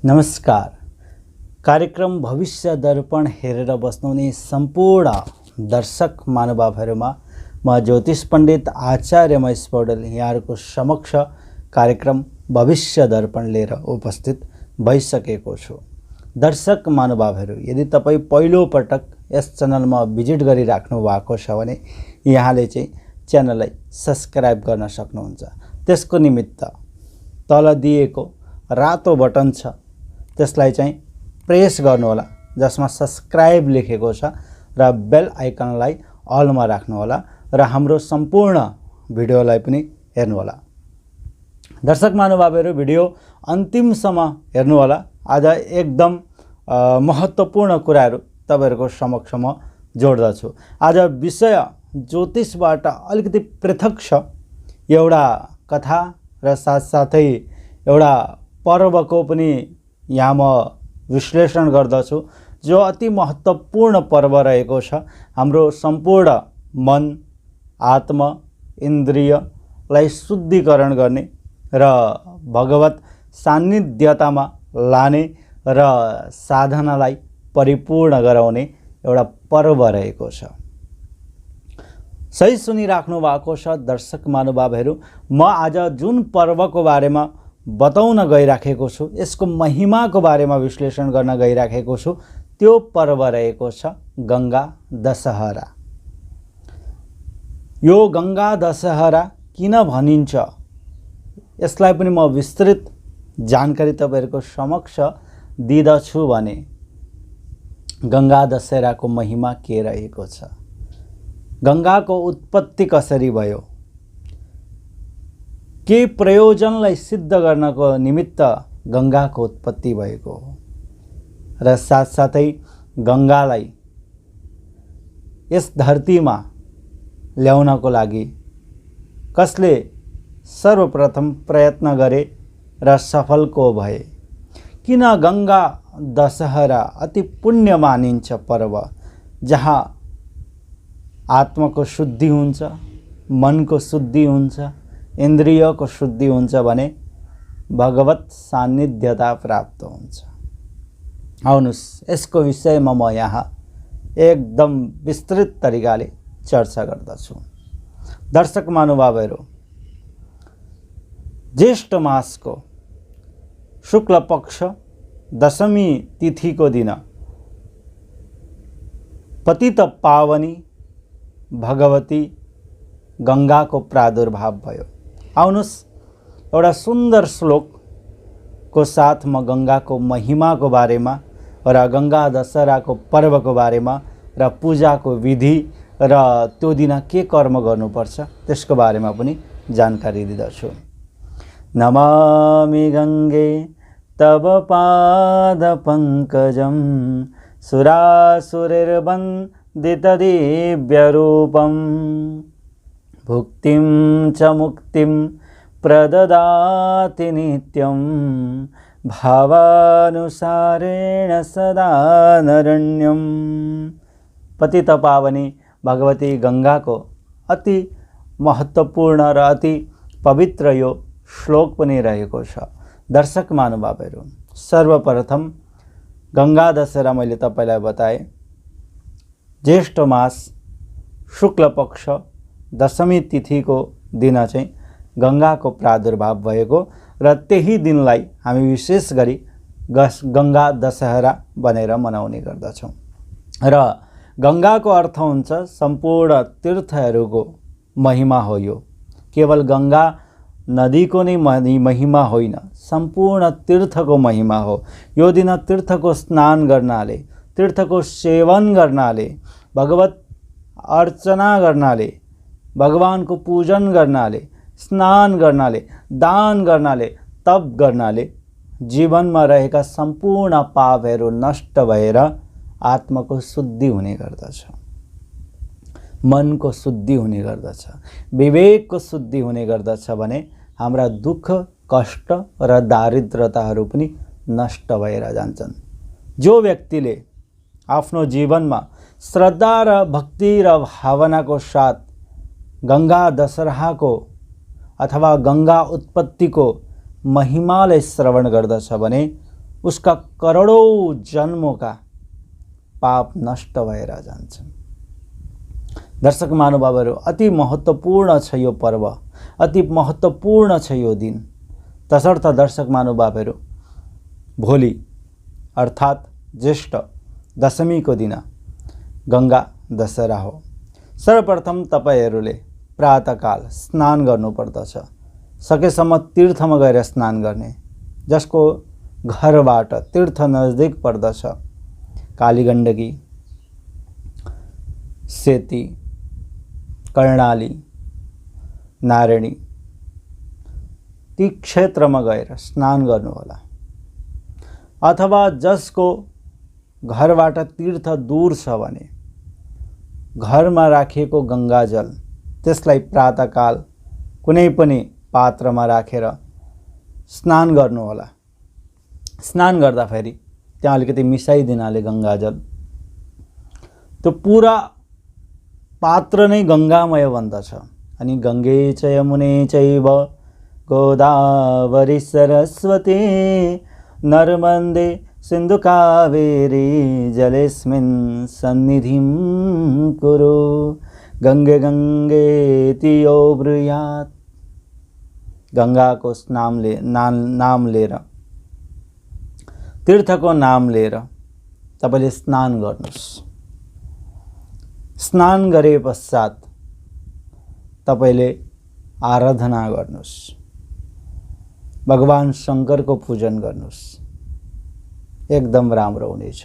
नमस्कार। कार्यक्रम भविष्य दर्पण हेरेर बस्नुहुने सम्पूर्ण दर्शक महानुभावहरुमा म ज्योतिष पण्डित आचार्य महेश पौडेल यहाँहरुको समक्ष कार्यक्रम भविष्य दर्पण लिएर उपस्थित भइसकेको छु। दर्शक महानुभावहरु, यदि तपाई पहिलो पटक यस च्यानलमा भिजिट गरिराख्नु भएको छ भने यहाँले चाहिँ च्यानललाई सब्स्क्राइब गर्न सक्नुहुन्छ। त्यसको निमित्त तल दिएको रातो बटन छ, त्यसलाई चाहिँ प्रेस गर्नु होला, जसमा सब्स्क्राइब लेखेको छ र बेल आइकनलाई अलमा राख्नु होला र हाम्रो सम्पूर्ण भिडियोलाई पनि हेर्नु होला। दर्शक महानुभावहरु, भिडियो अन्तिमसम्म हेर्नु होला। आज एकदम महत्त्वपूर्ण कुराहरु तपाईहरुको समक्ष म जोड्दछु। आज विषय ज्योतिषबाट अलिकति पृथक छ। एउटा कथा र साथसाथै एउटा पर्वको पनि यहाँ म विश्लेषण गर्दछु, जो अति महत्त्वपूर्ण पर्व रहेको छ। हाम्रो सम्पूर्ण मन, आत्मा, इन्द्रियलाई शुद्धिकरण गर्ने र भगवत सान्निध्यतामा लाने र साधनालाई परिपूर्ण गराउने एउटा पर्व रहेको छ। सही सुनिराख्नु भएको छ दर्शक महानुभावहरु। म आज जुन पर्वको बारेमा बताउन गइराखेको छु, यसको महिमाको बारेमा विश्लेषण गर्न गइराखेको छु, त्यो पर्व रहेको छ गंगा दशहरा। यो गंगा दशहरा किन भनिन्छ, यसलाई पनि म विस्तृत जानकारी तपाईहरुको समक्ष दिदछु भने गंगा दशहराको महिमा के रहेको छ, गंगाको उत्पत्ति कसरी भयो, के प्रयोजनलाई सिद्ध गर्नको निमित्त गंगाको उत्पत्ति भएको हो र साथसाथै गंगालाई यस धरतीमा ल्याउनको लागि कसले सर्वप्रथम प्रयत्न गरे र सफल को भए, किन गंगा दशहरा अति पुण्य मानिन्छ पर्व, जहाँ आत्माको शुद्धि हुन्छ, मनको शुद्धि हुन्छ, इन्द्रियको शुद्धि हुन्छ भने भगवत सान्निध्यता प्राप्त हुन्छ। आउनुस् यसको विषयमा म यहाँ एकदम विस्तृत तरिकाले चर्चा गर्दछु। दर्शक महानुभावहरु, ज्येष्ठ मासको शुक्ल पक्ष दशमी तिथिको दिन पतित पावनी भगवती गंगाको प्रादुर्भाव भयो। आउनुस् एउटा सुन्दर श्लोकको साथ म गंगाको महिमाको बारेमा र गंगा दशहराको पर्वको बारेमा र पूजाको विधि र त्यो दिन के कर्म गर्नुपर्छ त्यसको बारेमा पनि जानकारी दिदछु। नमामि गंगे तव पाद पंकजं सुरासुरैर्वन्दित दिव्य रूपं भुक्तिं च मुक्तिं प्रददाति नित्यं भावानुसारेण सदा नरण्यं। पतित पावनी भगवती गंगा को अति महत्त्वपूर्ण र अति पवित्र यो श्लोक पनि रहेको छ। दर्शक महानुभावहरु, सर्वप्रथम गंगा दशहरा मैले तपाईलाई बताए ज्येष्ठ मास शुक्ल पक्ष दशमी तिथि को दिन चाहिँ गंगाको प्रादुर्भाव भएको र त्यही दिनलाई हामी विशेष गरी गंगा दशहरा भनेर मनाउने गर्दछौं। र गंगाको अर्थ हुन्छ सम्पूर्ण तीर्थहरूको महिमा हो। यो केवल गंगा नदीको नै महिमा होइन, सम्पूर्ण तीर्थको महिमा हो। यो दिन तीर्थको स्नान गर्नाले, तीर्थको सेवन गर्नाले, भगवत अर्चना गर्नाले, भगवानको पूजन गर्नाले, स्नान गर्नाले, दान गर्नाले, तप गर्नाले जीवनमा रहेका सम्पूर्ण पापहरू नष्ट भएर आत्माको शुद्धि हुने गर्दछ, मनको शुद्धि हुने गर्दछ, विवेकको शुद्धि हुने गर्दछ भने हाम्रा दुःख, कष्ट र दारिद्रताहरू पनि नष्ट भएर जान्छन्। जो व्यक्तिले आफ्नो जीवनमा श्रद्धा र भक्ति र भावनाको साथ गंगा दशहराको अथवा गंगा उत्पत्तिको महिमालाई श्रवण गर्दछ भने उसका करोडौं जन्मों का पाप नष्ट भएर जान्छन्। दर्शक महानुभावहरू, अति महत्त्वपूर्ण छ यो पर्व, अति महत्त्वपूर्ण छ यो दिन। तसर्थ दर्शक महानुभावहरू, भोलि अर्थात् ज्येष्ठ दशमीको दिन गंगा दशहरा हो। सर्वप्रथम तपाईहरूले प्रातःकाल स्नान गर्नुपर्दछ। सकेसम्म तीर्थमा गएर स्नान गर्ने, जसको घरबाट तीर्थ नजिक पर्दछ। कालीगण्डकी, सेती, कर्णाली, नारायणी ती क्षेत्रमा गएर स्नान गर्नुहोला। अथवा जसको घरबाट तीर्थ दूर छ भने घरमा राखिएको गंगाजल त्यसलाई प्रातःकाल कुनै पनि पात्रमा राखेर स्नान गर्नुहोला। स्नान गर्दाखेरि त्यहाँ अलिकति मिसाइदिनाले गंगाजल त्यो पूरा पात्र नै गंगामय बन्दछ। अनि गंगे च यमुने चैव गोदावरी सरस्वती नर्मन्दे सिन्धु कावेरी जलेस्मिन् सन्निधिं कुरु गंगे गंगेति यो ब्रूयात्। गंगा को नाम लिएर, तीर्थको नाम लिएर तपाईले स्नान गर्नुस्। स्नान गरे पश्चात तपाईले आराधना गर्नुस्, भगवान शंकर को पूजन गर्नुस्, एकदम राम्रो हुनेछ।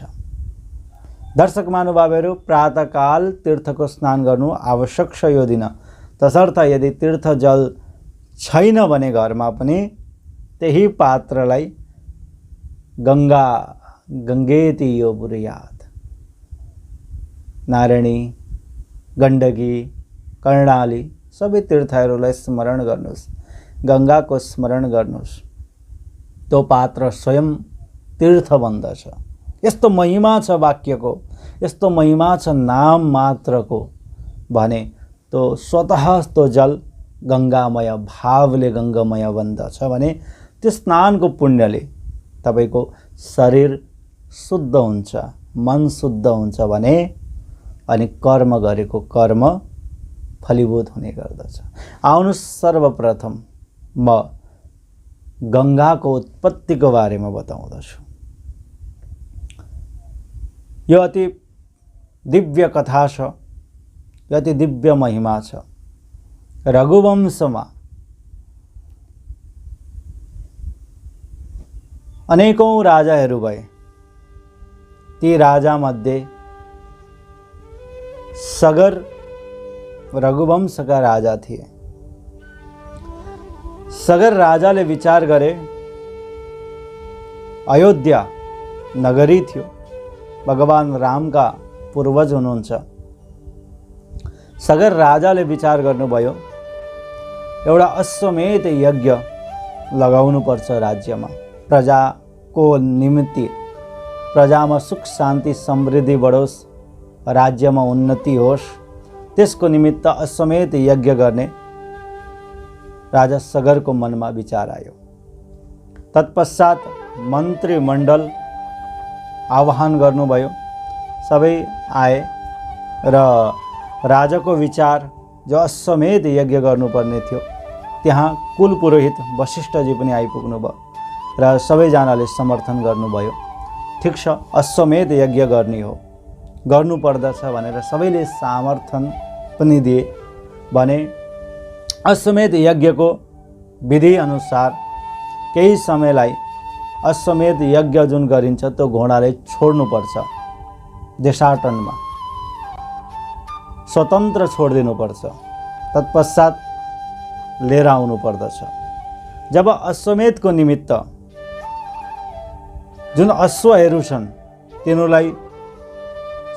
दर्शक महानुभावहरू, प्रातःकाल तीर्थको स्नान गर्नु आवश्यक छ यो दिन। तसर्थ यदि तीर्थ जल छैन भने घरमा पनि त्यही पात्रलाई गंगा गंगेति यो ब्रूयात्, नारायणी, गण्डकी, कर्णाली सबै तीर्थहरूलाई स्मरण गर्नुस्, गंगा को स्मरण गर्नुस्। त्यो पात्र स्वयं तीर्थ बन्दछ। यस्तो महिमा छ वाक्यको, यस्तो महिमा छ नाम मात्रको भने तो स्वतः तो जल गंगामय भावले गंगामय बन्दछ भने त्यो स्नानको पुण्यले तपाईको शरीर शुद्ध हुन्छ, मन शुद्ध हुन्छ भने अनि कर्म गरेको कर्म फलीभूत हुने गर्दछ। आउनुस् सर्वप्रथम म गंगाको उत्पत्तिको बारेमा बताउँदछु। यो अति दिव्य कथा छ, यो अति दिव्य महिमा छ। रघुवंशमा अनेकौं राजाहरू भए। ती राजा मध्ये सगर रघुवंशका राजा थिए। सगर राजाले विचार गरे, अयोध्या नगरी थियो, भगवान राम का पूर्वज हुनुहुन्छ। सगर राजाले विचार गर्नुभयो, एउटा अश्वमेध यज्ञ लगाउनु पर्छ राज्यमा, प्रजाको निमित्त, प्रजामा सुख शान्ति समृद्धि बढोस्, राज्यमा उन्नति होस्, त्यसको निमित्त अश्वमेध यज्ञ गर्ने राजा सगर को मनमा विचार आयो। तत्पश्चात मन्त्रीमण्डल आह्वान गर्नुभयो, सबै आए र राजाको विचार जो अश्वमेध यज्ञ गर्नुपर्ने थियो त्यहाँ कुल पुरोहित वशिष्ठजी पनि आइपुग्नु भयो र सबैजनाले समर्थन गर्नुभयो। ठीक छ, अश्वमेध यज्ञ गर्ने हो, गर्नुपर्दछ भनेर सबैले समर्थन पनि दिए। भने अश्वमेध यज्ञको विधि अनुसार केही समयलाई अश्वमेध यज्ञ जुन गरिन्छ त्यो घोडाले छोड्नुपर्छ, देशाटनमा स्वतन्त्र छोडिदिनुपर्छ, तत्पश्चात लिएर आउनु पर्दछ। जब अश्वमेधको निमित्त जुन अश्वहरू छन् तिनीलाई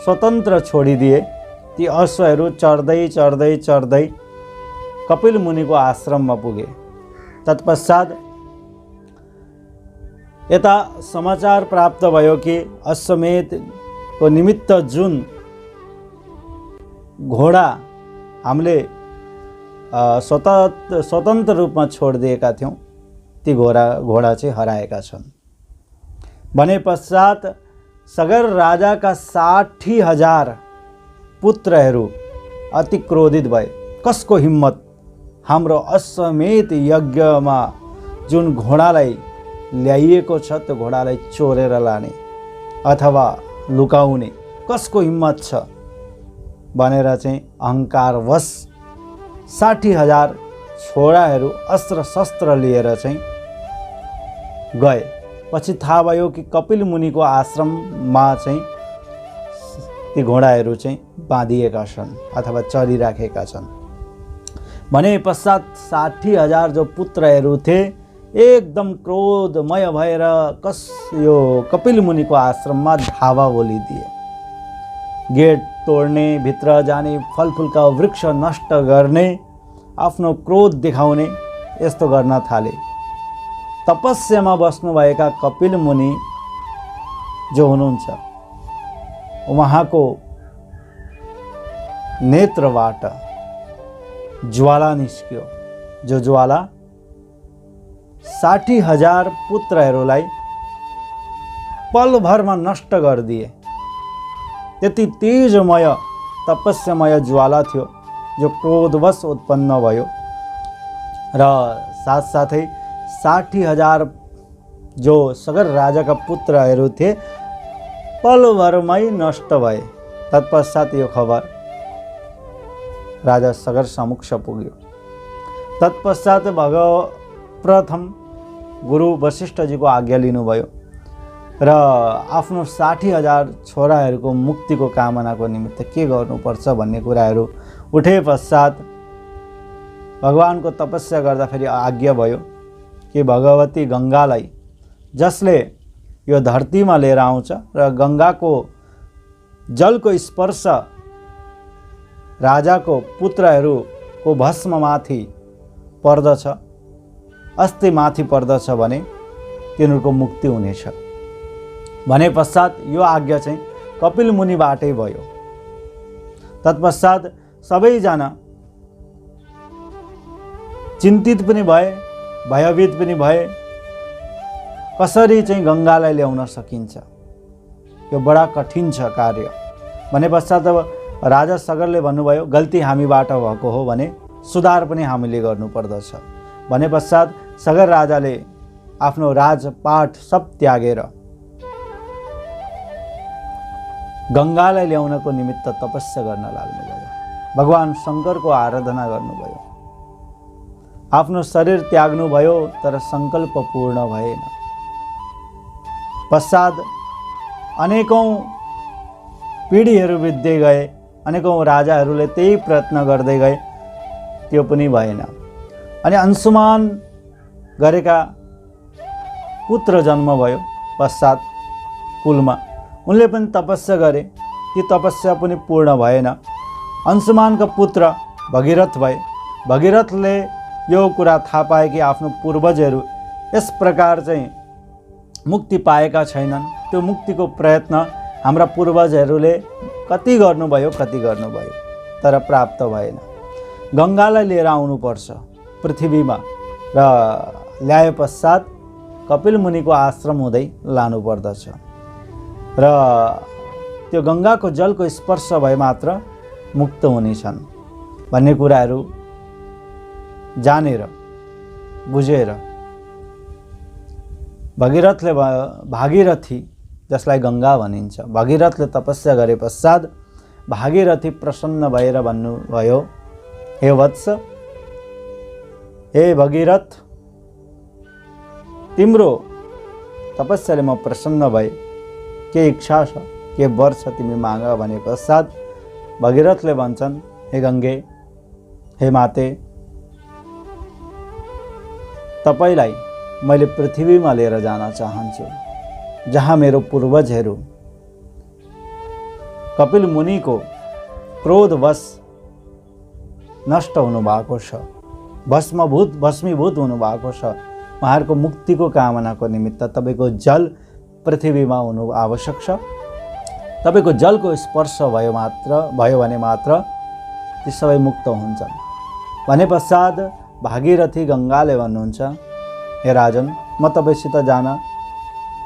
स्वतन्त्र छोडिदिए, ती अश्वहरू चढ्दै चढ्दै चढ्दै कपिल मुनिको आश्रममा पुगे। तत्पश्चात यता समाचार प्राप्त भयो कि अश्वमेधको निमित्त जुन घोडा हामीले स्वतन्त्र रूपमा छोडिदिएका थियौं ती घोडा चाहिँ हराएका छन्। भने पश्चात सगर राजाका 60,000 पुत्रहरू अति क्रोधित भए। कसको हिम्मत हाम्रो अश्वमेध यज्ञमा जुन घोडालाई ल्याइएको छ त्यो घोडालाई चोरेर लाने अथवा लुकाउने कसको हिम्मत छ भनेर चाहिँ अहङ्कारवश 60,000 छोराहरू अस्त्र शस्त्र लिएर चाहिँ गए। पछि थाहा भयो कि कपिल मुनिको आश्रममा चाहिँ ती घोडाहरू चाहिँ बाँधिएका छन् अथवा चरिराखेका छन्। भने पश्चात 60,000 जो पुत्रहरू थिए एकदम क्रोधमय भएर यो कपिल मुनिको आश्रममा धावा बोलिदिए। गेट तोड्ने, भित्र जाने, फलफुलका वृक्ष नष्ट गर्ने, आफ्नो क्रोध देखाउने यस्तो गर्न थाले। तपस्यामा बस्नुभएका कपिल मुनि जो हुनुहुन्छ उहाँको नेत्रबाट ज्वाला निस्क्यो, जो ज्वाला 60,000 पुत्रहरूलाई पलभरमा नष्ट गरिदिए। त्यति तेजमय तपस्यामय ज्वाला थियो जो क्रोधवश उत्पन्न भयो र साथसाथै 60,000 जो सगर राजाका पुत्रहरू थिए पलभरमै नष्ट भए। तत्पश्चात यो खबर राजा सगर समक्ष पुग्यो। तत्पश्चात प्रथम गुरु वशिष्ठजीको आज्ञा लिनुभयो र आफ्नो 60,000 छोराहरूको मुक्तिको कामनाको निमित्त के गर्नुपर्छ भन्ने कुराहरू उठे पश्चात भगवानको तपस्या गर्दा फेरि आज्ञा भयो कि भगवती गङ्गालाई जसले यो धरतीमा लिएर आउँछ र गङ्गाको जलको स्पर्श राजाको पुत्रहरूको भस्ममाथि पर्दछ, अस्ति माथि पर्दछ भने तिनीहरूको मुक्ति हुनेछ। भने पश्चात यो आज्ञा चाहिँ कपिल मुनिबाटै भयो। तत्पश्चात सबैजना चिन्तित पनि भए, भयभीत पनि भए। कसरी चाहिँ गङ्गालाई ल्याउन सकिन्छ, यो बडा कठिन छ कार्य। भने पश्चात अब राजा सगरले भन्नुभयो गल्ती हामीबाट भएको हो भने सुधार पनि हामीले गर्नुपर्दछ। भने पश्चात सगर राजाले आफ्नो राजपाट सब त्यागेर गङ्गालाई ल्याउनको निमित्त तपस्या गर्न लाग्नुभयो। भगवान शङ्करको आराधना गर्नुभयो। आफ्नो शरीर त्याग्नुभयो तर सङ्कल्प पूर्ण भएन। पश्चात अनेकौं पिँढीहरू बित्दै गए, अनेकौं राजाहरूले त्यही प्रयत्न गर्दै गए, त्यो पनि भएन। अनि अंशुमान गरेका पुत्र जन्म भयो पश्चात कुलमा। उनले पनि तपस्या गरे, ती तपस्या पनि पूर्ण भएन। अंशुमानका पुत्र भगीरथ भए। भगीरथले यो कुरा थाहा पाए कि आफ्नो पूर्वजहरू यस प्रकार चाहिँ मुक्ति पाएका छैनन्। त्यो मुक्तिको प्रयत्न हाम्रा पूर्वजहरूले कति गर्नुभयो तर प्राप्त भएन। गङ्गालाई लिएर आउनुपर्छ पृथ्वीमा र ल्याए पश्चात कपिल मुनिको आश्रम हुँदै लानुपर्दछ र त्यो गङ्गाको जलको स्पर्श भए मात्र मुक्त हुनेछन् भन्ने कुराहरू जानेर बुझेर भगीरथले भागीरथी जसलाई गङ्गा भनिन्छ, भगीरथले तपस्या गरे पश्चात भागीरथी प्रसन्न भएर भन्नुभयो, हे वत्स, हे भगीरथ, तिम्रो तपस्याले म प्रसन्न भए। के इच्छा छ, के वर छ तिमी माग भने पश्चात भगीरथले भन्छन्, हे गङ्गे, हे माते, तपाईलाई मैले पृथ्वीमा लिएर जान चाहन्छु, जहाँ मेरो पूर्वजहरू कपिल मुनिको क्रोधवश नष्ट हुनुभएको छ, भस्मीभूत हुनुभएको छ। उहाँहरूको मुक्तिको कामनाको निमित्त तपाईँको जल पृथ्वीमा हुनु आवश्यक छ। तपाईँको जलको स्पर्श भयो भने मात्र ती सबै मुक्त हुन्छन्। भने पश्चात भागीरथी गङ्गाले भन्नुहुन्छ, हे राजन, म तपाईँसित जान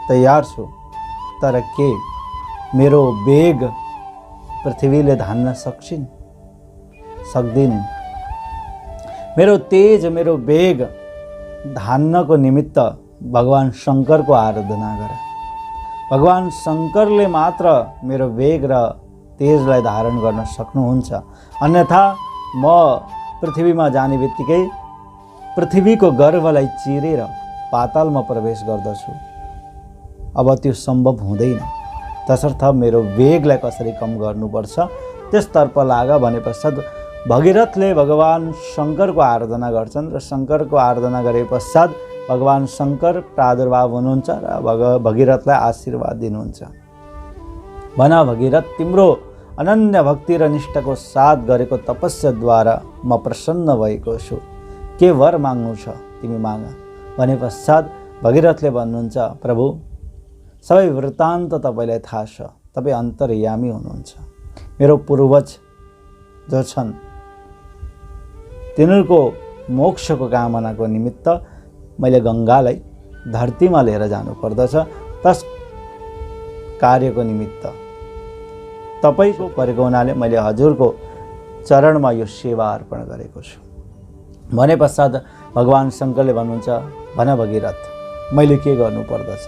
तयार छु, तर के मेरो वेग पृथ्वीले धान्न सक्दिन्। मेरो तेज, मेरो वेग धान्नको निमित्त भगवान शङ्करको आराधना गर। भगवान शङ्करले मात्र मेरो वेग र तेजलाई धारण गर्न सक्नुहुन्छ। अन्यथा म पृथ्वीमा जाने बित्तिकै पृथ्वीको गर्भलाई चिरेर पातालमा प्रवेश गर्दछु। अब त्यो सम्भव हुँदैन। तसर्थ मेरो वेगलाई कसरी कम गर्नुपर्छ त्यसतर्फ लाग भने पश्चात भगीरथले भगवान शङ्करको आराधना गर्छन् र शङ्करको आराधना गरे पश्चात भगवान शङ्कर प्रादुर्भाव हुनुहुन्छ र भगीरथलाई आशीर्वाद दिनुहुन्छ। भन भगीरथ, तिम्रो अनन्य भक्ति र निष्ठाको साथ गरेको तपस्याद्वारा म प्रसन्न भएको छु। के वर माग्नु छ तिमी माग भने पश्चात भगीरथले भन्नुहुन्छ, प्रभु सबै वृत्तान्त तपाईँलाई थाहा छ, तपाईँ अन्तर्यामी हुनुहुन्छ। मेरो पूर्वज जो छन् तिनीहरूको मोक्षको कामनाको निमित्त मैले गङ्गालाई धरतीमा लिएर जानु पर्दछ। तस कार्यको निमित्त तपाईको परेको हुनाले मैले हजुरको चरणमा यो सेवा अर्पण गरेको छु भने पश्चात भगवान शङ्करले भन्नुहुन्छ, भन भगीरथ, मैले के गर्नु पर्दछ?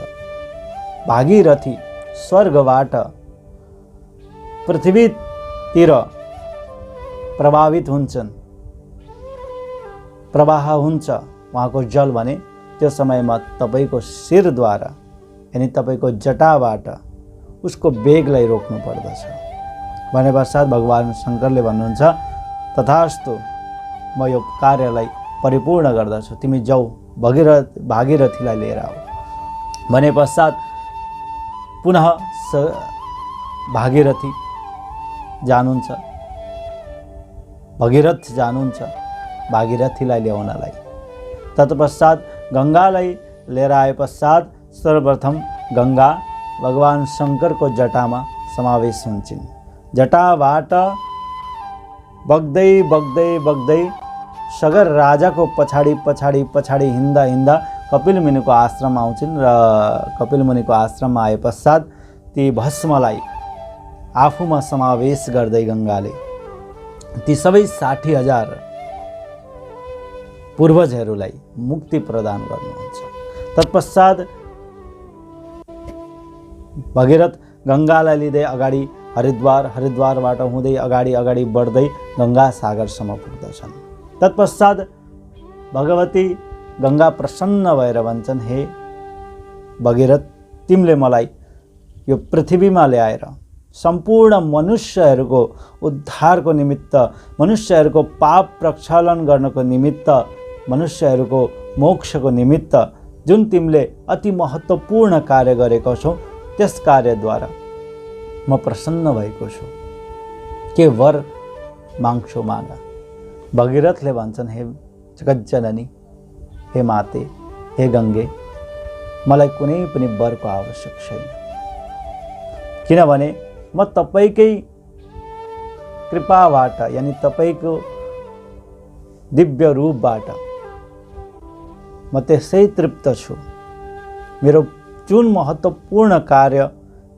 भागीरथी स्वर्गबाट पृथ्वीतिर प्रभावित हुन्छन्, प्रवाह हुन्छ उहाँको जल भने त्यो समयमा तपाईँको शिरद्वारा यानी तपाईँको जटाबाट उसको वेगलाई रोक्नु पर्दछ भने पश्चात भगवान शङ्करले भन्नुहुन्छ, तथास्तु, म यो कार्यलाई परिपूर्ण गर्दछु, तिमी जाऊ भागीरथीलाई लिएर आऊ भने पश्चात पुनः भागीरथी जानुहुन्छ, भगीरथ जानुहुन्छ भागीरथीलाई ल्याउनलाई। तत्पश्चात गङ्गालाई लिएर आए पश्चात सर्वप्रथम गङ्गा भगवान शङ्करको जटामा समावेश हुन्छन्। जटाबाट बग्दै बग्दै बग्दै सगर राजाको पछाडि पछाडि पछाडि हिँड्दा हिँड्दा कपिल मुनिको आश्रम आउँछन् र कपिल मुनिको आश्रममा आए पश्चात ती भस्मलाई आफूमा समावेश गर्दै गङ्गाले ती सबै 60,000 पूर्वजहरूलाई मुक्ति प्रदान गर्नुहुन्छ। तत्पश्चात भगीरथ गङ्गालाई लिँदै अगाडि हरिद्वारबाट हुँदै अगाडि बढ्दै गङ्गा सागरसम्म पुग्दछन्। तत्पश्चात भगवती गङ्गा प्रसन्न भएर भन्छन्, हे भगीरथ, तिमीले मलाई यो पृथ्वीमा ल्याएर सम्पूर्ण मनुष्यहरूको उद्धारको निमित्त, मनुष्यहरूको पाप प्रक्षालन गर्नको निमित्त, मनुष्यहरूको मोक्षको निमित्त जुन तिमीले अति महत्त्वपूर्ण कार्य गरेको छौ त्यस कार्यद्वारा म प्रसन्न भएको छु। के वर माग्छौ माग। भगीरथले भन्छन्, हे जगज्जननी, हे माते, हे गङ्गे, मलाई कुनै पनि वरको आवश्यक छैन, किनभने म तपाईँकै कृपाबाट यानी तपाईँको दिव्य रूपबाट म त्यसै तृप्त छु। मेरो जुन महत्त्वपूर्ण कार्य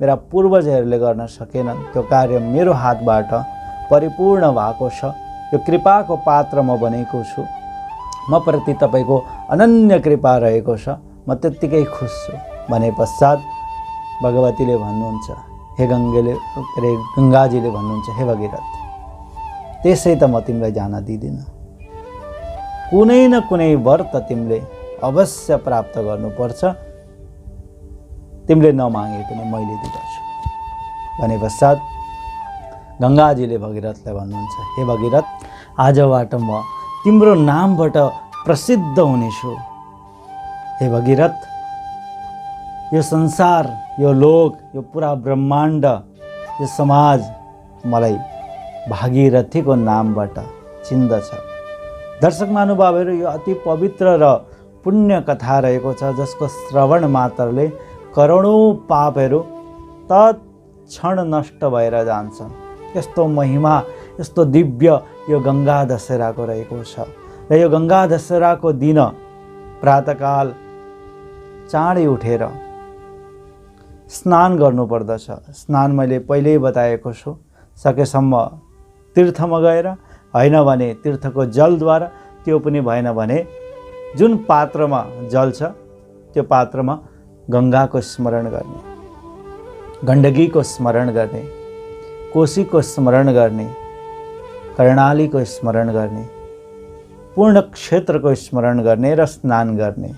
मेरा पूर्वजहरूले गर्न सकेनन् त्यो कार्य मेरो हातबाट परिपूर्ण भएको छ। यो कृपाको पात्र म बनेको छु। म प्रति तपाईँको अनन्य कृपा रहेको छ, म त्यत्तिकै खुस छु भने पश्चात भगवतीले भन्नुहुन्छ, हे गङ्गाजीले भन्नुहुन्छ, हे भगीरथ, त्यसै त म तिमीलाई जान दिँदिनँ। कुनै न कुनै वर त तिमीले अवश्य प्राप्त गर्नुपर्छ, तिमीले नमागे पनि मैले दिँदछु भने पश्चात गङ्गाजीले भगीरथलाई भन्नुहुन्छ, हे भगीरथ, आजबाट म तिम्रो नामबाट प्रसिद्ध हुनेछु। हे भगीरथ, यो संसार, यो लोक, यो पुरा ब्रह्माण्ड, यो समाज मलाई भागीरथीको नामबाट चिन्दछ। दर्शक महानुभावहरू, यो अति पवित्र र पुण्य कथा रहेको छ जसको श्रवण मात्रले करोडौँ पापहरू तत्क्षण नष्ट भएर जान्छन्। यस्तो महिमा, यस्तो दिव्य यो गङ्गा दशहराको रहेको छ र यो गङ्गा दशहराको दिन प्रातःकाल चाँडै उठेर स्नान गर्नुपर्दछ। स्नान मैले पहिल्यै बताएको छु, सकेसम्म तीर्थमा गएर, होइन भने तीर्थको जलद्वारा, त्यो पनि भएन भने जुन पात्रमा जल छ त्यो पात्रमा गङ्गाको स्मरण गर्ने, गण्डकीको स्मरण गर्ने, कोशीको स्मरण गर्ने, कर्णालीको स्मरण गर्ने, पूर्ण क्षेत्रको स्मरण गर्ने र स्नान गर्ने।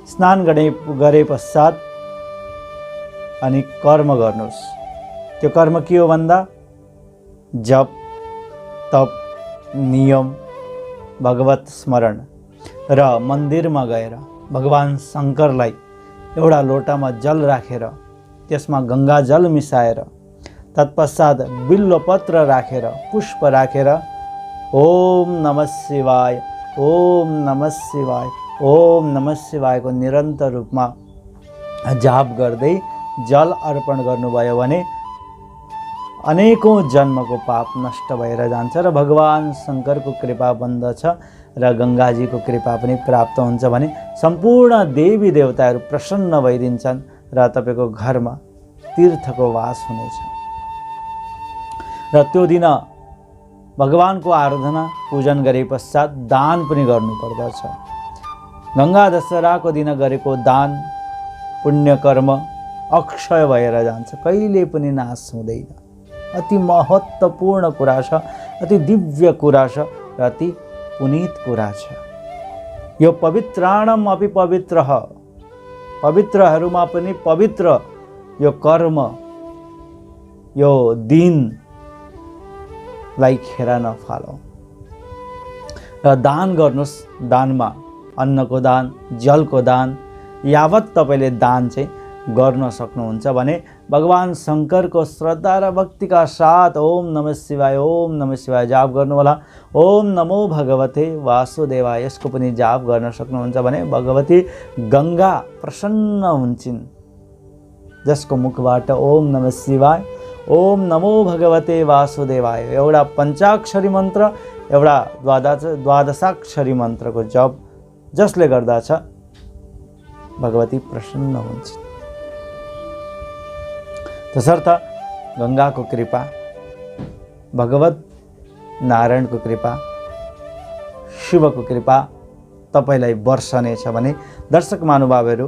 स्नान गरे पश्चात अनि कर्म गर्नुहोस्। त्यो कर्म के हो भन्दा जप, तप, नियम, भगवत स्मरण र मन्दिरमा गएर भगवान शङ्करलाई एउटा लोटामा जल राखेर त्यसमा गङ्गा जल मिसाएर तत्पश्चात बिल्वपत्र राखेर पुष्प राखेर ओम नमः शिवाय, ओम नमः शिवाय, ओम नमः शिवायको निरन्तर रूपमा जाप गर्दै जल अर्पण गर्नुभयो भने अनेकौं जन्मको पाप नष्ट भएर जान्छ र भगवान शङ्करको कृपा बन्दछ र गङ्गाजीको कृपा पनि प्राप्त हुन्छ भने सम्पूर्ण देवी देवताहरू प्रसन्न भइदिन्छन् र तपाईँको घरमा तीर्थको वास हुनेछ। र त्यो दिन भगवानको आराधना पूजन गरे पश्चात दान पनि गर्नुपर्दछ। गङ्गा दशहराको दिन गरेको दान पुण्य कर्म अक्षय भएर जान्छ, कहिले पनि नाश हुँदैन। अति महत्त्वपूर्ण कुरा छ, अति दिव्य कुरा छ र अति पुनीत कुरा छ। यो पवित्राणम अपि पवित्रः, पवित्रहरूमा पनि पवित्र यो कर्म, यो दिनलाई खेर नफालौँ र दान गर्नुहोस्। दानमा अन्नको दान, जलको दान, यावत तपाईँले दान चाहिँ गर्न सक्नुहुन्छ भने भगवान शङ्करको श्रद्धा र भक्तिका साथ ओम नमः शिवाय, ओम नमः शिवाय जाप गर्नु होला। ओम नमो भगवते वासुदेवाय यसको पनि जाप गर्न सक्नुहुन्छ भने भगवती गङ्गा प्रसन्न हुन्छन्, जसको मुखबाट ओम नमः शिवाय, ओम नमो भगवते वासुदेवाय एउटा पञ्चाक्षरी मन्त्र, एउटा द्वादशाक्षरी मन्त्रको जप जसले गर्दा छ भगवती प्रसन्न हुन्छ। तसर्थ गङ्गाको कृपा, भगवत नारायणको कृपा, शिवको कृपा तपाईलाई वर्षनेछ भने दर्शक महानुभावहरू,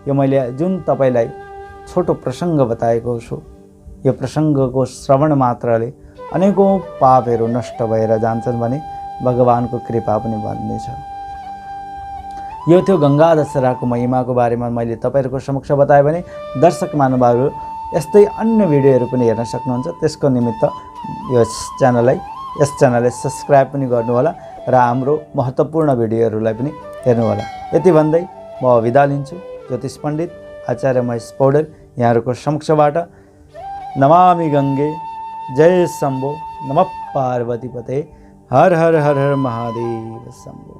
यो मैले जुन तपाईलाई छोटो प्रसङ्ग बताएको छु, यो प्रसङ्गको श्रवण मात्रले अनेकौं पापहरू नष्ट भएर जान्छन् भने भगवानको कृपा पनि बन्नेछ। यो थियो गङ्गा दशहराको महिमाको बारेमा मैले तपाईहरुको समक्ष बताएँ भने दर्शक महानुभावहरू यस्तै अन्य भिडियोहरू पनि हेर्न सक्नुहुन्छ। त्यसको निमित्त यस च्यानललाई सब्स्क्राइब पनि गर्नुहोला र हाम्रो महत्त्वपूर्ण भिडियोहरूलाई पनि हेर्नुहोला। यति भन्दै म बिदा लिन्छु। ज्योतिष पण्डित आचार्य महेश पौडेल यहाँहरूको समक्षबाट नमामि गङ्गे, जय शम्भो, नमः पार्वतीपते, हर हर हर हर महादेव शम्भो।